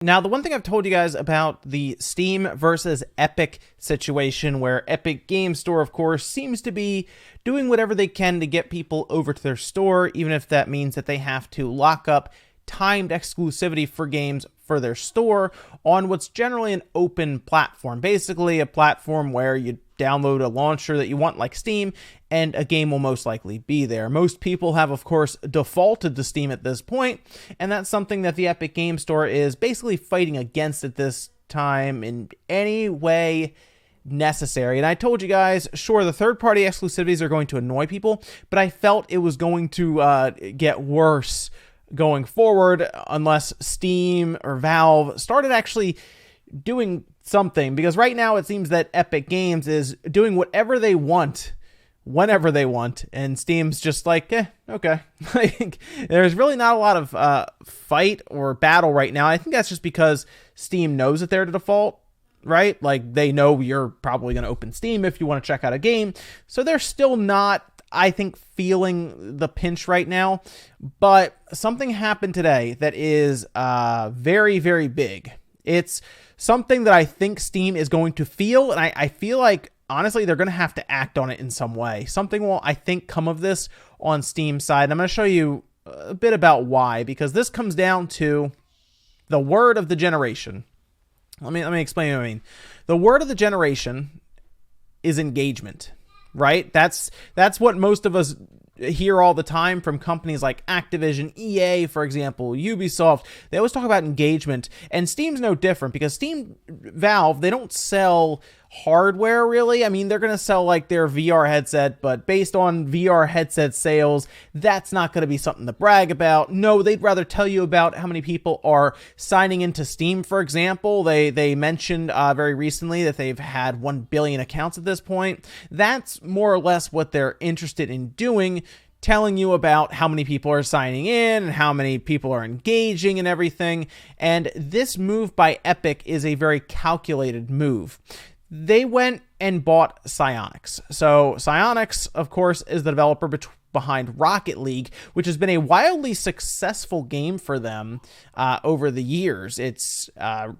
Now, the one thing I've told you guys about the Steam versus Epic situation, where Epic Game Store, of course, seems to be doing whatever they can to get people over to their store, even if that means that they have to lock up timed exclusivity for games for their store on what's generally an open platform. Basically, a platform where you download a launcher that you want, like Steam, and a game will most likely be there. Most people have, of course, defaulted to Steam at this point, and that's something that the Epic Game Store is basically fighting against at this time in any way necessary. And I told you guys, sure, the third-party exclusivities are going to annoy people, but I felt it was going to get worse going forward unless Steam or Valve started actually doing something, because right now it seems that Epic Games is doing whatever they want whenever they want, and Steam's just like, okay. Like, there's really not a lot of fight or battle right now. I think that's just because Steam knows that they're the default, right? Like, they know you're probably going to open Steam if you want to check out a game, so they're still not, I think, feeling the pinch right now. But something happened today that is very, very big. It's something that I think Steam is going to feel, and I feel like, honestly, they're going to have to act on it in some way. Something will, I think, come of this on Steam's side. I'm going to show you a bit about why, because this comes down to the word of the generation. Let me explain what I mean. The word of the generation is engagement, right? That's what most of us hear all the time from companies like Activision, EA, for example, Ubisoft. They always talk about engagement, and Steam's no different, because Valve, they don't sell hardware really. I mean, they're going to sell like their VR headset, but based on VR headset sales, that's not going to be something to brag about. No, they'd rather tell you about how many people are signing into Steam, for example. They mentioned very recently that they've had 1 billion accounts at this point. That's more or less what they're interested in doing, telling you about how many people are signing in and how many people are engaging and everything. And this move by Epic is a very calculated move. They went and bought Psyonix. So Psyonix, of course, is the developer behind Rocket League, which has been a wildly successful game for them over the years. It's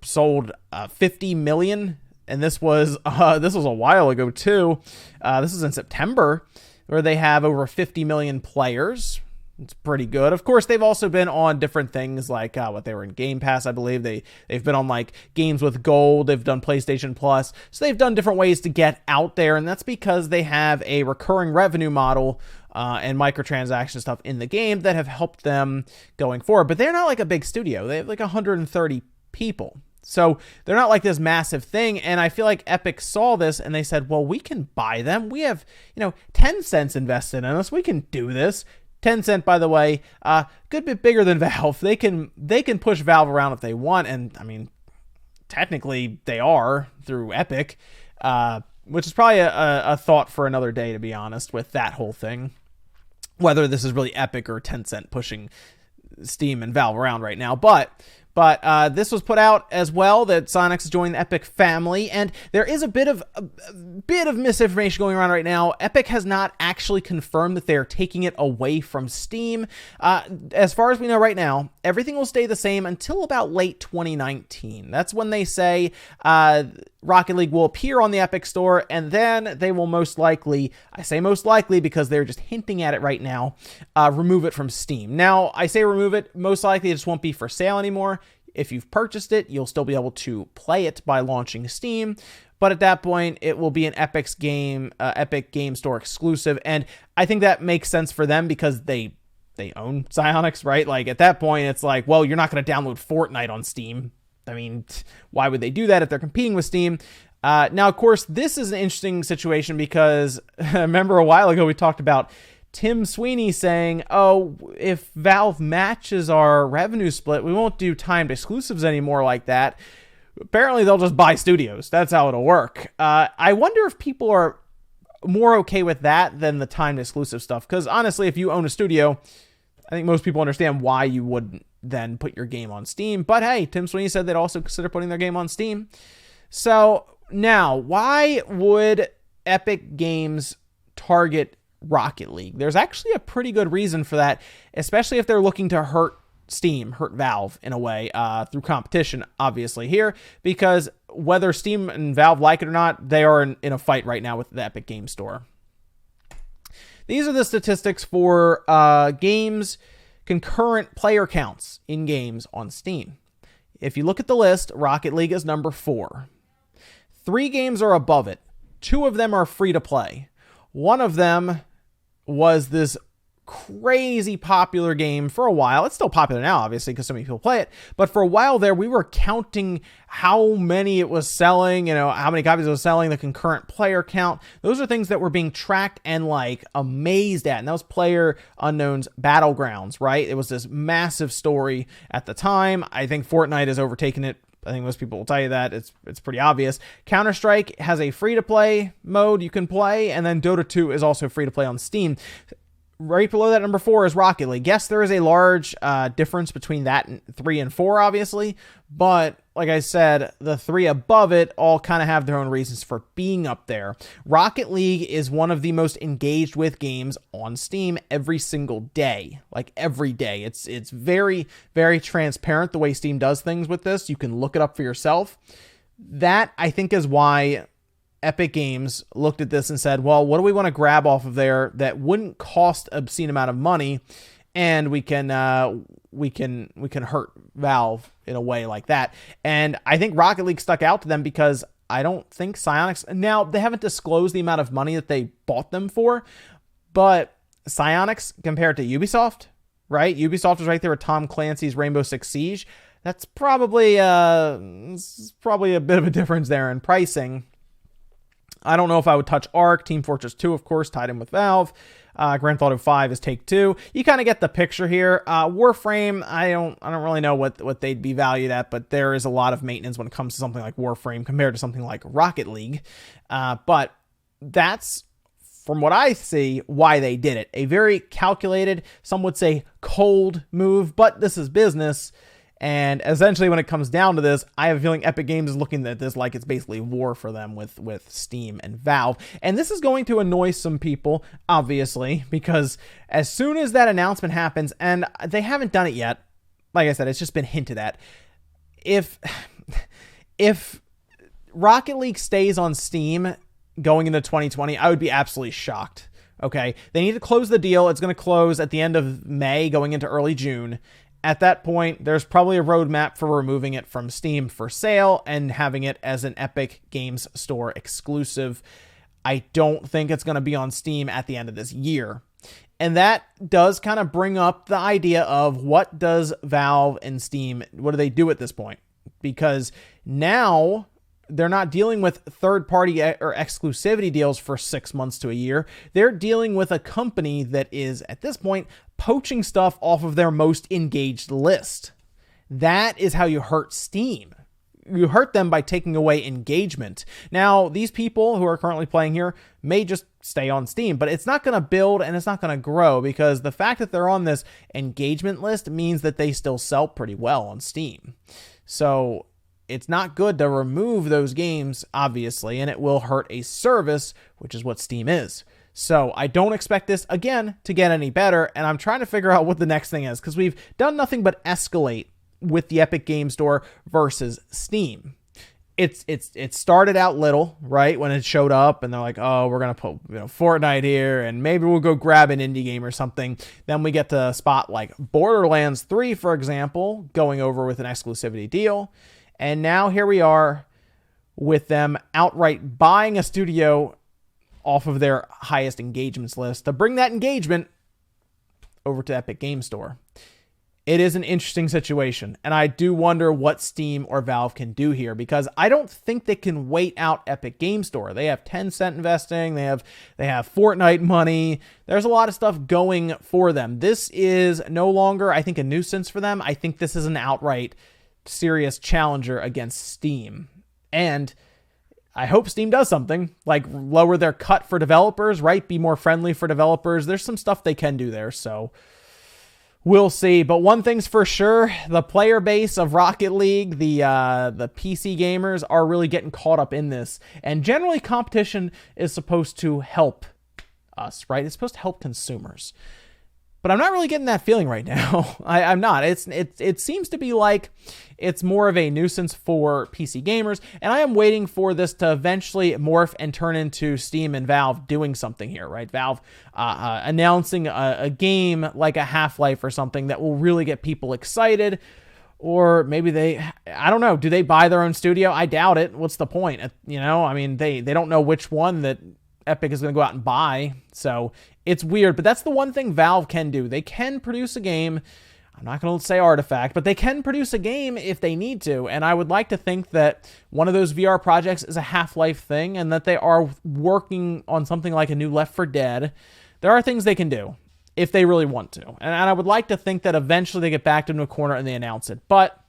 sold 50 million, and this was a while ago too. This is in September, where they have over 50 million players. It's pretty good. Of course, they've also been on different things like what they were in Game Pass, I believe. They've been on like games with gold. They've done PlayStation Plus. So they've done different ways to get out there, and that's because they have a recurring revenue model and microtransaction stuff in the game that have helped them going forward. But they're not like a big studio. They have like 130 people. So they're not like this massive thing. And I feel like Epic saw this and they said, well, we can buy them. We have, 10 cents invested in us. We can do this. Tencent, by the way, good bit bigger than Valve. They can push Valve around if they want, and I mean, technically they are through Epic, which is probably a thought for another day, to be honest, with that whole thing. Whether this is really Epic or Tencent pushing Steam and Valve around right now, but this was put out as well that Psyonix has joined the Epic family, and there is a bit of misinformation going around right now. Epic has not actually confirmed that they're taking it away from Steam. As far as we know right now, everything will stay the same until about late 2019. That's when they say Rocket League will appear on the Epic Store, and then they will most likely, I say most likely because they're just hinting at it right now, remove it from Steam. Now, I say remove it, most likely it just won't be for sale anymore. If you've purchased it, you'll still be able to play it by launching Steam, but at that point, it will be an Epic Game Store exclusive, and I think that makes sense for them because they own Psyonix, right? Like, at that point, it's like, well, you're not going to download Fortnite on Steam. I mean, why would they do that if they're competing with Steam? Now, of course, this is an interesting situation because remember a while ago we talked about Tim Sweeney saying, oh, if Valve matches our revenue split, we won't do timed exclusives anymore like that. Apparently, they'll just buy studios. That's how it'll work. I wonder if people are more okay with that than the timed exclusive stuff. Because honestly, if you own a studio, I think most people understand why you wouldn't then put your game on Steam. But hey, Tim Sweeney said they'd also consider putting their game on Steam. So now, why would Epic Games target Rocket League? There's actually a pretty good reason for that, especially if they're looking to hurt Steam, hurt Valve in a way, through competition, obviously, here, because whether Steam and Valve like it or not, they are in a fight right now with the Epic Game Store. These are the statistics for games, concurrent player counts in games on Steam. If you look at the list, Rocket League is number 4. 3 games are above it. 2 of them are free to play. One of them was this crazy popular game for a while. It's still popular now, obviously, because so many people play it. But for a while there, we were counting how many it was selling, how many copies it was selling, the concurrent player count. Those are things that were being tracked and amazed at. And that was PlayerUnknown's Battlegrounds, right? It was this massive story at the time. I think Fortnite has overtaken it. I think most people will tell you that. It's pretty obvious. Counter-Strike has a free-to-play mode you can play, and then Dota 2 is also free-to-play on Steam. Right below that, number 4 is Rocket League. Yes, there is a large difference between that and 3 and 4, obviously. But like I said, the 3 above it all kind of have their own reasons for being up there. Rocket League is one of the most engaged with games on Steam every single day. Every day. It's very, very transparent the way Steam does things with this. You can look it up for yourself. That, I think, is why Epic Games looked at this and said, well, what do we want to grab off of there that wouldn't cost obscene amount of money, and we can hurt Valve in a way like that. And I think Rocket League stuck out to them because I don't think Psyonix, now they haven't disclosed the amount of money that they bought them for, but Psyonix compared to Ubisoft, right? Ubisoft is right there with Tom Clancy's Rainbow Six Siege. That's probably a bit of a difference there in pricing. I don't know if I would touch Ark. Team Fortress 2, of course, tied in with Valve. Grand Theft Auto 5 is Take-Two. You kind of get the picture here. Warframe, I don't really know what they'd be valued at, but there is a lot of maintenance when it comes to something like Warframe compared to something like Rocket League. But that's, from what I see, why they did it. A very calculated, some would say cold move, but this is business. And essentially, when it comes down to this, I have a feeling Epic Games is looking at this like it's basically war for them with Steam and Valve. And this is going to annoy some people, obviously, because as soon as that announcement happens, and they haven't done it yet, like I said, it's just been hinted at. If Rocket League stays on Steam going into 2020, I would be absolutely shocked. Okay, they need to close the deal. It's going to close at the end of May, going into early June. At that point, there's probably a roadmap for removing it from Steam for sale and having it as an Epic Games Store exclusive. I don't think it's going to be on Steam at the end of this year. And that does kind of bring up the idea of what does Valve and Steam, what do they do at this point? Because now they're not dealing with third-party or exclusivity deals for 6 months to a year. They're dealing with a company that is, at this point, poaching stuff off of their most engaged list. That is how you hurt Steam. You hurt them by taking away engagement. Now, these people who are currently playing here may just stay on Steam, but it's not going to build and it's not going to grow because the fact that they're on this engagement list means that they still sell pretty well on Steam. So it's not good to remove those games, obviously, and it will hurt a service, which is what Steam is. So I don't expect this, again, to get any better, and I'm trying to figure out what the next thing is, because we've done nothing but escalate with the Epic Game Store versus Steam. It started out little, right, when it showed up, and they're like, oh, we're going to put Fortnite here, and maybe we'll go grab an indie game or something. Then we get to a spot like Borderlands 3, for example, going over with an exclusivity deal. And now here we are with them outright buying a studio off of their highest engagements list to bring that engagement over to Epic Game Store. It is an interesting situation, and I do wonder what Steam or Valve can do here, because I don't think they can wait out Epic Game Store. They have Tencent investing, they have Fortnite money. There's a lot of stuff going for them. This is no longer, I think, a nuisance for them. I think this is an outright serious challenger against Steam. And I hope Steam does something, like lower their cut for developers, right? Be more friendly for developers. There's some stuff they can do there, so we'll see. But one thing's for sure, the player base of Rocket League, the PC gamers are really getting caught up in this. And generally, competition is supposed to help us, right? It's supposed to help consumers. but I'm not really getting that feeling right now. I'm not. It seems to be like it's more of a nuisance for PC gamers, and I am waiting for this to eventually morph and turn into Steam and Valve doing something here, right? Valve announcing a game like a Half-Life or something that will really get people excited. Or maybe I don't know, do they buy their own studio? I doubt it. What's the point? You know, I mean, they don't know which one that Epic is going to go out and buy. So it's weird, but that's the one thing Valve can do. They can produce a game. I'm not going to say Artifact, but they can produce a game if they need to. And I would like to think that one of those VR projects is a Half-Life thing and that they are working on something like a new Left 4 Dead. There are things they can do if they really want to. And I would like to think that eventually they get backed into a corner and they announce it. But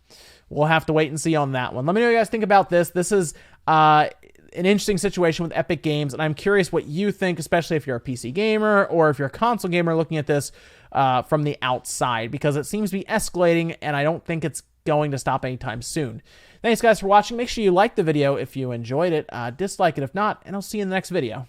we'll have to wait and see on that one. Let me know what you guys think about this. This is an interesting situation with Epic Games, and I'm curious what you think, especially if you're a PC gamer or if you're a console gamer looking at this from the outside, because it seems to be escalating, and I don't think it's going to stop anytime soon. Thanks, guys, for watching. Make sure you like the video if you enjoyed it. Dislike it if not, and I'll see you in the next video.